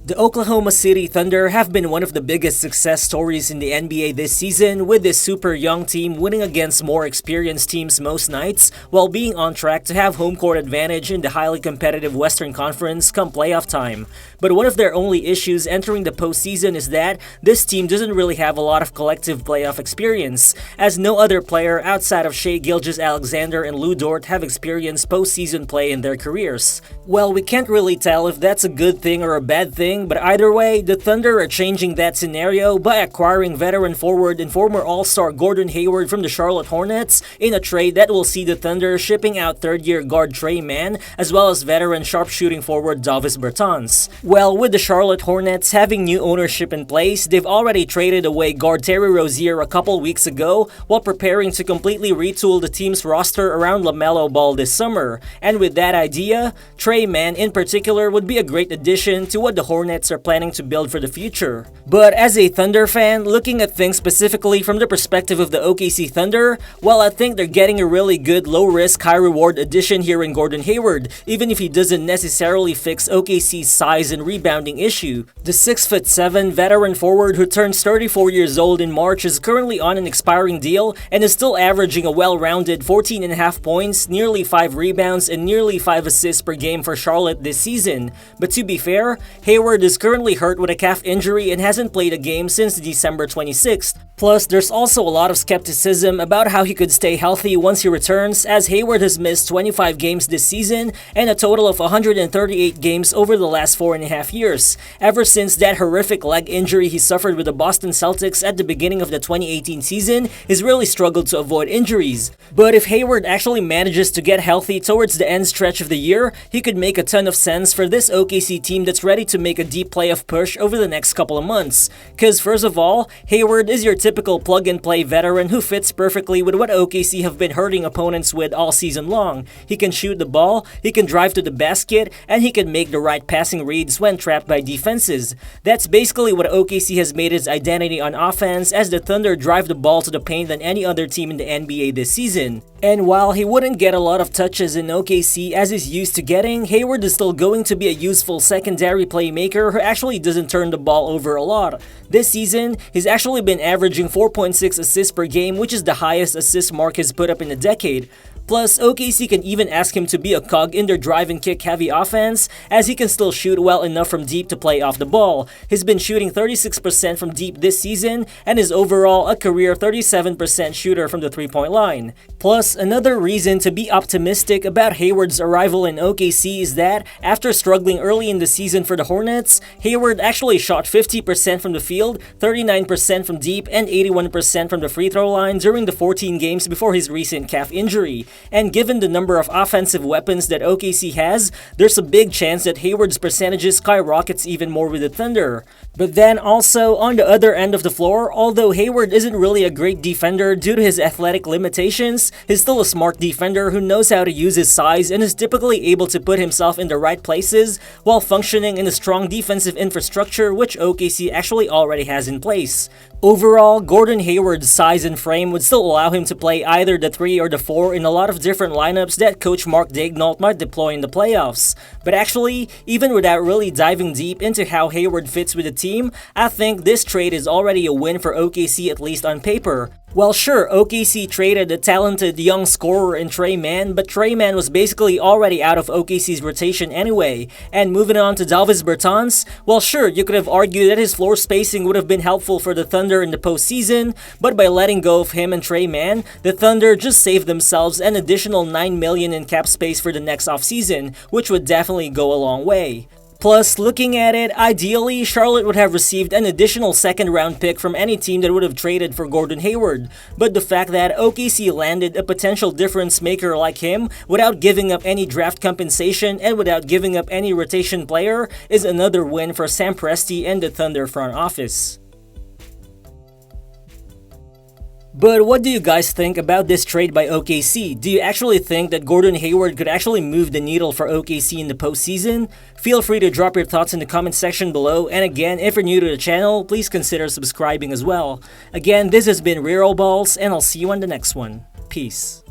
The Oklahoma City Thunder have been one of the biggest success stories in the NBA this season, with this super young team winning against more experienced teams most nights, while being on track to have home court advantage in the highly competitive Western Conference come playoff time. But one of their only issues entering the postseason is that this team doesn't really have a lot of collective playoff experience, as no other player outside of Shai Gilgeous-Alexander and Lu Dort have experienced postseason play in their careers. Well, we can't really tell if that's a good thing or a bad thing, but either way, the Thunder are changing that scenario by acquiring veteran forward and former All-Star Gordon Hayward from the Charlotte Hornets in a trade that will see the Thunder shipping out third-year guard Tre Mann, as well as veteran sharpshooting forward Davis Bertans. Well, with the Charlotte Hornets having new ownership in place, they've already traded away guard Terry Rozier a couple weeks ago while preparing to completely retool the team's roster around LaMelo Ball this summer. And with that idea, Tre Mann in particular would be a great addition to what the Hornets are planning to build for the future. But as a Thunder fan, looking at things specifically from the perspective of the OKC Thunder, well, I think they're getting a really good low-risk, high-reward addition here in Gordon Hayward, even if he doesn't necessarily fix OKC's size and rebounding issue. The 6'7" veteran forward who turns 34 years old in March is currently on an expiring deal and is still averaging a well-rounded 14.5 points, nearly 5 rebounds, and nearly 5 assists per game for Charlotte this season. But to be fair, Hayward is currently hurt with a calf injury and hasn't played a game since December 26th. Plus, there's also a lot of skepticism about how he could stay healthy once he returns, as Hayward has missed 25 games this season and a total of 138 games over the last 4.5 years, ever since that horrific leg injury he suffered with the Boston Celtics at the beginning of the 2018 season. He's really struggled to avoid injuries. But if Hayward actually manages to get healthy towards the end stretch of the year, he could make a ton of sense for this OKC team that's ready to make a deep playoff push over the next couple of months. Cause first of all, Hayward is your typical plug-and-play veteran who fits perfectly with what OKC have been hurting opponents with all season long. He can shoot the ball, he can drive to the basket, and he can make the right passing reads when trapped by defenses. That's basically what OKC has made its identity on offense, as the Thunder drive the ball to the paint than any other team in the NBA this season. And while he wouldn't get a lot of touches in OKC as he's used to getting, Hayward is still going to be a useful secondary playmaker who actually doesn't turn the ball over a lot. This season, he's actually been averaging 4.6 assists per game, which is the highest assist mark he's put up in a decade. Plus, OKC can even ask him to be a cog in their drive and kick heavy offense, as he can still shoot well enough from deep to play off the ball. He's been shooting 36% from deep this season and is overall a career 37% shooter from the three-point line. Plus, another reason to be optimistic about Hayward's arrival in OKC is that, after struggling early in the season for the Hornets, Hayward actually shot 50% from the field, 39% from deep, and 81% from the free throw line during the 14 games before his recent calf injury. And given the number of offensive weapons that OKC has, there's a big chance that Hayward's percentages skyrockets even more with the Thunder. But then also, on the other end of the floor, although Hayward isn't really a great defender due to his athletic limitations, he's still a smart defender who knows how to use his size and is typically able to put himself in the right places while functioning in a strong defensive infrastructure, which OKC actually already has in place. Overall, Gordon Hayward's size and frame would still allow him to play either the 3 or the 4 in a lot of different lineups that coach Mark Daigneault might deploy in the playoffs. But actually, even without really diving deep into how Hayward fits with the team, I think this trade is already a win for OKC, at least on paper. Well, sure, OKC traded a talented young scorer in Tre Mann, but Tre Mann was basically already out of OKC's rotation anyway. And moving on to Davis Bertans, well, sure, you could have argued that his floor spacing would have been helpful for the Thunder in the postseason, but by letting go of him and Tre Mann, the Thunder just saved themselves an additional $9 million in cap space for the next offseason, which would definitely go a long way. Plus, looking at it, ideally, Charlotte would have received an additional second-round pick from any team that would have traded for Gordon Hayward. But the fact that OKC landed a potential difference maker like him without giving up any draft compensation and without giving up any rotation player is another win for Sam Presti and the Thunder front office. But what do you guys think about this trade by OKC? Do you actually think that Gordon Hayward could actually move the needle for OKC in the postseason? Feel free to drop your thoughts in the comment section below, and again, if you're new to the channel, please consider subscribing as well. Again, this has been Real Balls, and I'll see you on the next one. Peace.